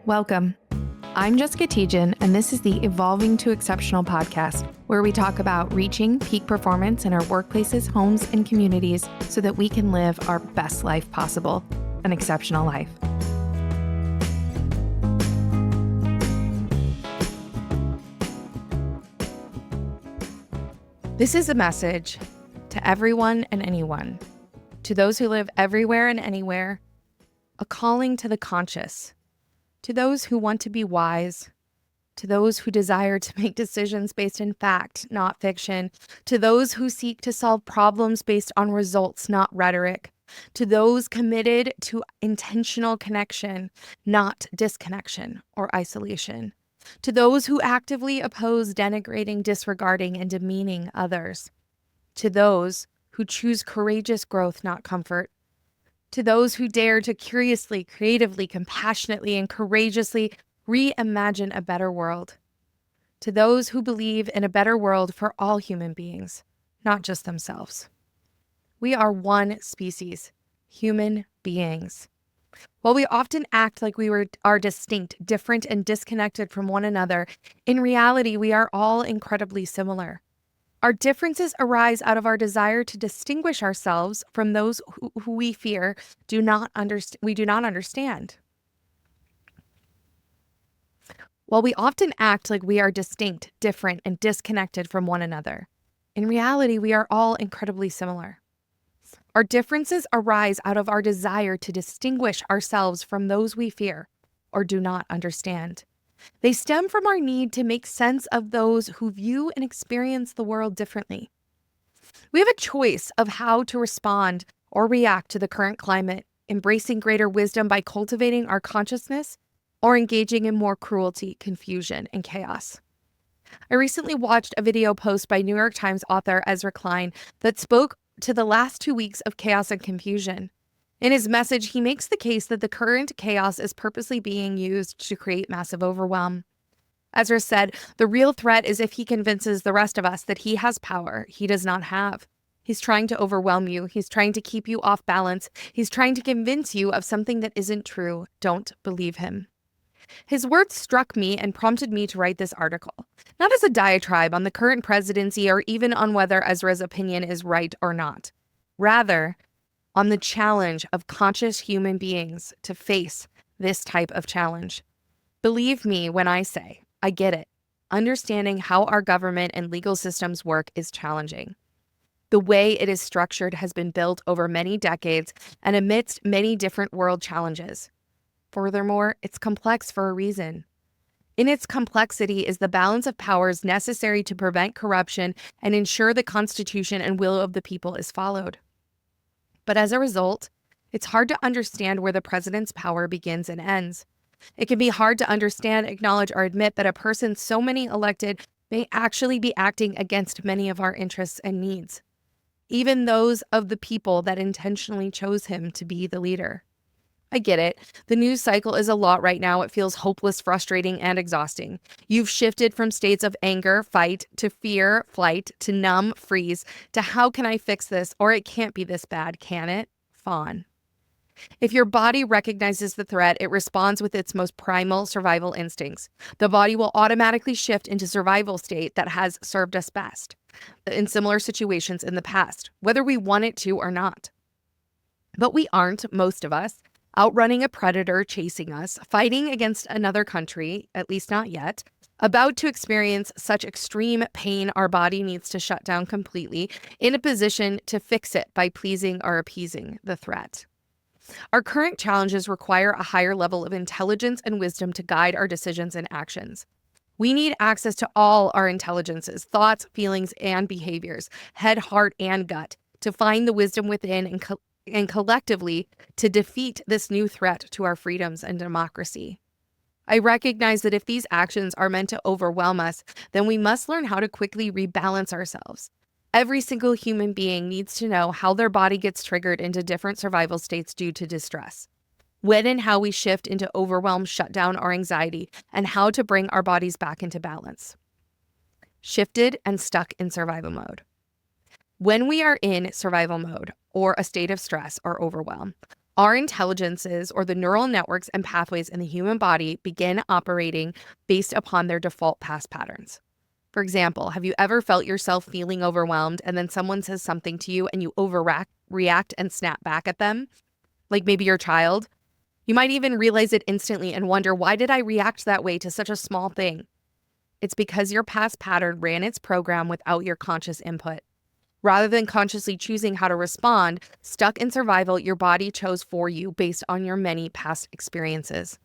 Welcome. I'm Jessica Tietjen, and this is the Evolving to Exceptional podcast, where we talk about reaching peak performance in our workplaces, homes, and communities so that we can live our best life possible, an exceptional life. This is a message to everyone and anyone, to those who live everywhere and anywhere, a calling to the conscious, to those who want to be wise, to those who desire to make decisions based in fact, not fiction, to those who seek to solve problems based on results, not rhetoric, to those committed to intentional connection, not disconnection or isolation, to those who actively oppose denigrating, disregarding, and demeaning others, to those who choose courageous growth, not comfort, to those who dare to curiously, creatively, compassionately, and courageously reimagine a better world, to those who believe in a better world for all human beings, not just themselves. We are one species, human beings. While we often act like are distinct, different, and disconnected from one another, in reality, we are all incredibly similar. Our differences arise out of our desire to distinguish ourselves from those who we fear we do not understand. While we often act like we are distinct, different, and disconnected from one another, in reality, we are all incredibly similar. Our differences arise out of our desire to distinguish ourselves from those we fear or do not understand. They stem from our need to make sense of those who view and experience the world differently. We have a choice of how to respond or react to the current climate, embracing greater wisdom by cultivating our consciousness or engaging in more cruelty, confusion, and chaos. I recently watched a video post by New York Times author Ezra Klein that spoke to the last 2 weeks of chaos and confusion. In his message, he makes the case that the current chaos is purposely being used to create massive overwhelm. Ezra said, "The real threat is if he convinces the rest of us that he has power he does not have. He's trying to overwhelm you. He's trying to keep you off balance. He's trying to convince you of something that isn't true. Don't believe him." His words struck me and prompted me to write this article, not as a diatribe on the current presidency or even on whether Ezra's opinion is right or not. Rather, on the challenge of conscious human beings to face this type of challenge. Believe me when I say, I get it. Understanding how our government and legal systems work is challenging. The way it is structured has been built over many decades and amidst many different world challenges. Furthermore, it's complex for a reason. In its complexity is the balance of powers necessary to prevent corruption and ensure the Constitution and will of the people is followed. But as a result, it's hard to understand where the president's power begins and ends. It can be hard to understand, acknowledge, or admit that a person so many elected may actually be acting against many of our interests and needs, even those of the people that intentionally chose him to be the leader. I get it. The news cycle is a lot right now. It feels hopeless, frustrating, and exhausting. You've shifted from states of anger, fight, to fear, flight, to numb, freeze, to how can I fix this? Or it can't be this bad, can it? Fawn. If your body recognizes the threat, it responds with its most primal survival instincts. The body will automatically shift into survival state that has served us best in similar situations in the past, whether we want it to or not. But we aren't, most of us, outrunning a predator chasing us, fighting against another country, at least not yet, about to experience such extreme pain our body needs to shut down completely, in a position to fix it by pleasing or appeasing the threat. Our current challenges require a higher level of intelligence and wisdom to guide our decisions and actions. We need access to all our intelligences, thoughts, feelings, and behaviors, head, heart, and gut, to find the wisdom within and collectively to defeat this new threat to our freedoms and democracy. I recognize that if these actions are meant to overwhelm us, then we must learn how to quickly rebalance ourselves. Every single human being needs to know how their body gets triggered into different survival states due to distress, when and how we shift into overwhelm, shutdown, or anxiety, and how to bring our bodies back into balance. Shifted and stuck in survival mode. When we are in survival mode or a state of stress or overwhelm, Our intelligences, or the neural networks and pathways in the human body, begin operating based upon their default past patterns. For example, have you ever felt yourself feeling overwhelmed and then someone says something to you and you react and snap back at them? Like maybe your child? You might even realize it instantly and wonder, why did I react that way to such a small thing? It's because your past pattern ran its program without your conscious input. Rather than consciously choosing how to respond, stuck in survival, your body chose for you based on your many past experiences.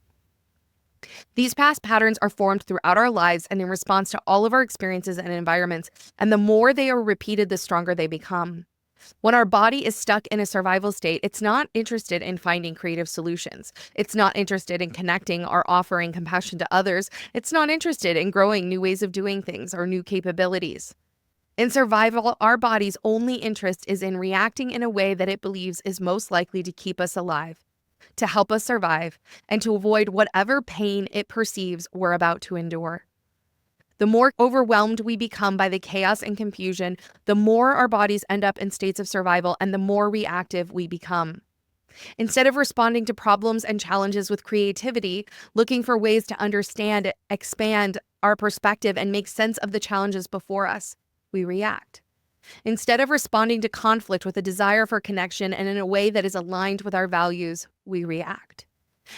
These past patterns are formed throughout our lives and in response to all of our experiences and environments, and the more they are repeated, the stronger they become. When our body is stuck in a survival state, it's not interested in finding creative solutions. It's not interested in connecting or offering compassion to others. It's not interested in growing new ways of doing things or new capabilities. In survival, our body's only interest is in reacting in a way that it believes is most likely to keep us alive, to help us survive, and to avoid whatever pain it perceives we're about to endure. The more overwhelmed we become by the chaos and confusion, the more our bodies end up in states of survival and the more reactive we become. Instead of responding to problems and challenges with creativity, looking for ways to understand, expand our perspective, and make sense of the challenges before us, we react. Instead of responding to conflict with a desire for connection and in a way that is aligned with our values, we react.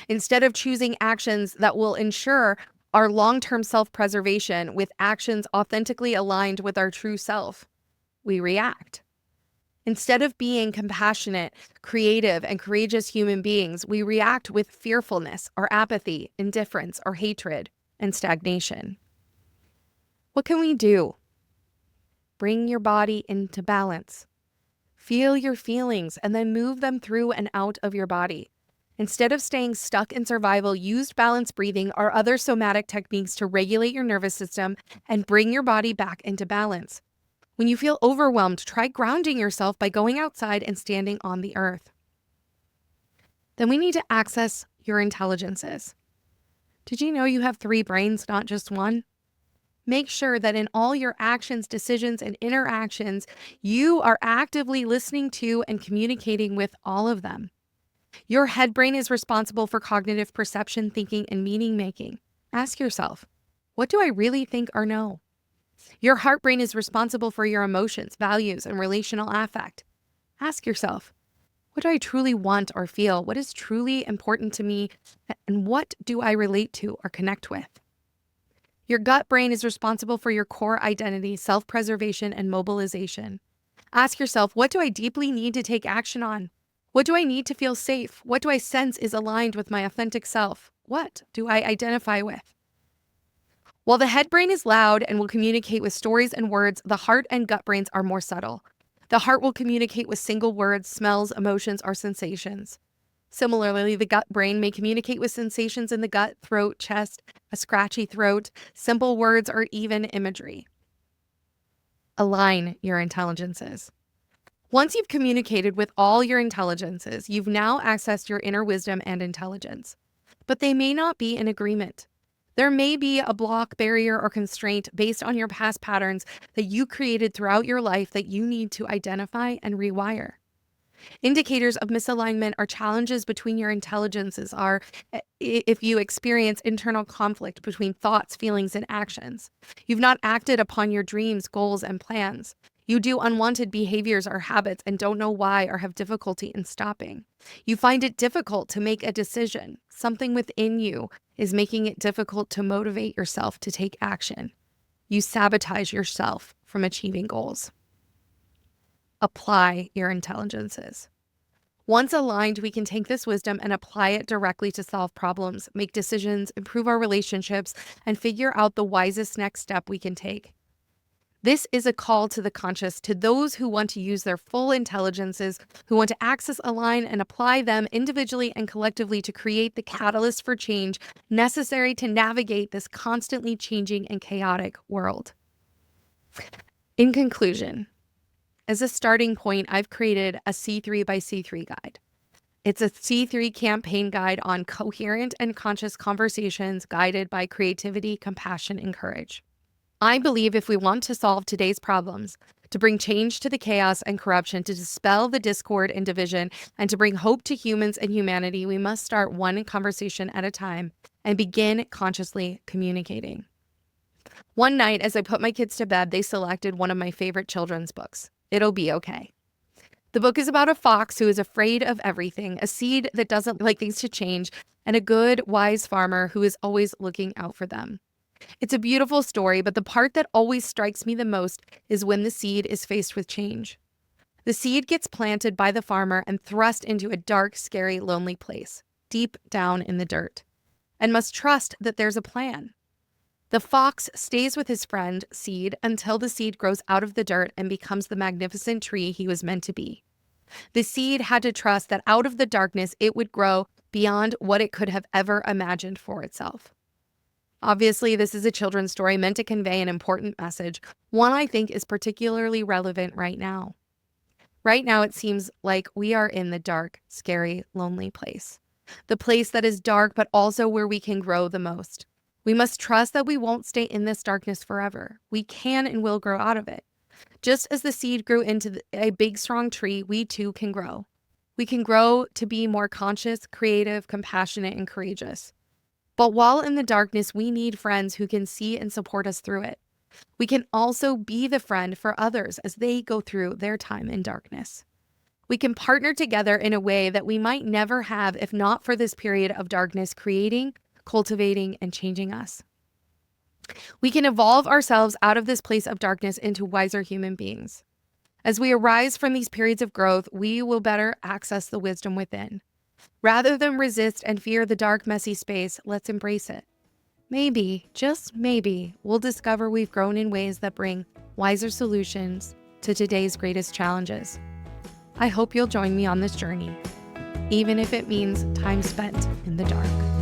Instead of choosing actions that will ensure our long-term self-preservation with actions authentically aligned with our true self, we react. Instead of being compassionate, creative, and courageous human beings, we react with fearfulness or apathy, indifference or hatred, and stagnation. What can we do? Bring your body into balance. Feel your feelings and then move them through and out of your body. Instead of staying stuck in survival, use balanced breathing or other somatic techniques to regulate your nervous system and bring your body back into balance. When you feel overwhelmed, try grounding yourself by going outside and standing on the earth. Then we need to access your intelligences. Did you know you have 3 brains, not just one? Make sure that in all your actions, decisions, and interactions, you are actively listening to and communicating with all of them. Your head brain is responsible for cognitive perception, thinking, and meaning making. Ask yourself, what do I really think or know? Your heart brain is responsible for your emotions, values, and relational affect. Ask yourself, what do I truly want or feel? What is truly important to me? And what do I relate to or connect with? Your gut brain is responsible for your core identity, self-preservation, and mobilization. Ask yourself, what do I deeply need to take action on? What do I need to feel safe? What do I sense is aligned with my authentic self? What do I identify with? While the head brain is loud and will communicate with stories and words, the heart and gut brains are more subtle. The heart will communicate with single words, smells, emotions, or sensations. Similarly, the gut brain may communicate with sensations in the gut, throat, chest, a scratchy throat, simple words, or even imagery. Align your intelligences. Once you've communicated with all your intelligences, you've now accessed your inner wisdom and intelligence. But they may not be in agreement. There may be a block, barrier, or constraint based on your past patterns that you created throughout your life that you need to identify and rewire. Indicators of misalignment or challenges between your intelligences are if you experience internal conflict between thoughts, feelings, and actions. You've not acted upon your dreams, goals, and plans. You do unwanted behaviors or habits and don't know why or have difficulty in stopping. You find it difficult to make a decision. Something within you is making it difficult to motivate yourself to take action. You sabotage yourself from achieving goals. Apply your intelligences. Once aligned, we can take this wisdom and apply it directly to solve problems, make decisions, improve our relationships, and figure out the wisest next step we can take. This is a call to the conscious, to those who want to use their full intelligences, who want to access, align, and apply them individually and collectively to create the catalyst for change necessary to navigate this constantly changing and chaotic world. In conclusion, as a starting point, I've created a C3 by C3 guide. It's a C3 campaign guide on coherent and conscious conversations guided by creativity, compassion, and courage. I believe if we want to solve today's problems, To bring change to the chaos and corruption, to dispel the discord and division, and to bring hope to humans and humanity, we must start one conversation at a time and begin consciously communicating. One night, as I put my kids to bed, they selected one of my favorite children's books, It'll Be Okay. The book is about a fox who is afraid of everything, a seed that doesn't like things to change, and a good, wise farmer who is always looking out for them. It's a beautiful story, but the part that always strikes me the most is when the seed is faced with change. The seed gets planted by the farmer and thrust into a dark, scary, lonely place, deep down in the dirt, and must trust that there's a plan. The fox stays with his friend, seed, until the seed grows out of the dirt and becomes the magnificent tree he was meant to be. The seed had to trust that out of the darkness it would grow beyond what it could have ever imagined for itself. Obviously, this is a children's story meant to convey an important message, one I think is particularly relevant right now. Right now, it seems like we are in the dark, scary, lonely place. The place that is dark, but also where we can grow the most. We must trust that we won't stay in this darkness forever. We can and will grow out of it. Just as the seed grew into a big, strong tree, we too can grow. We can grow to be more conscious, creative, compassionate, and courageous. But while in the darkness, we need friends who can see and support us through it. We can also be the friend for others as they go through their time in darkness. We can partner together in a way that we might never have if not for this period of darkness creating, cultivating, and changing us. We can evolve ourselves out of this place of darkness into wiser human beings. As we arise from these periods of growth, we will better access the wisdom within. Rather than resist and fear the dark, messy space, let's embrace it. Maybe, just maybe, we'll discover we've grown in ways that bring wiser solutions to today's greatest challenges. I hope you'll join me on this journey, even if it means time spent in the dark.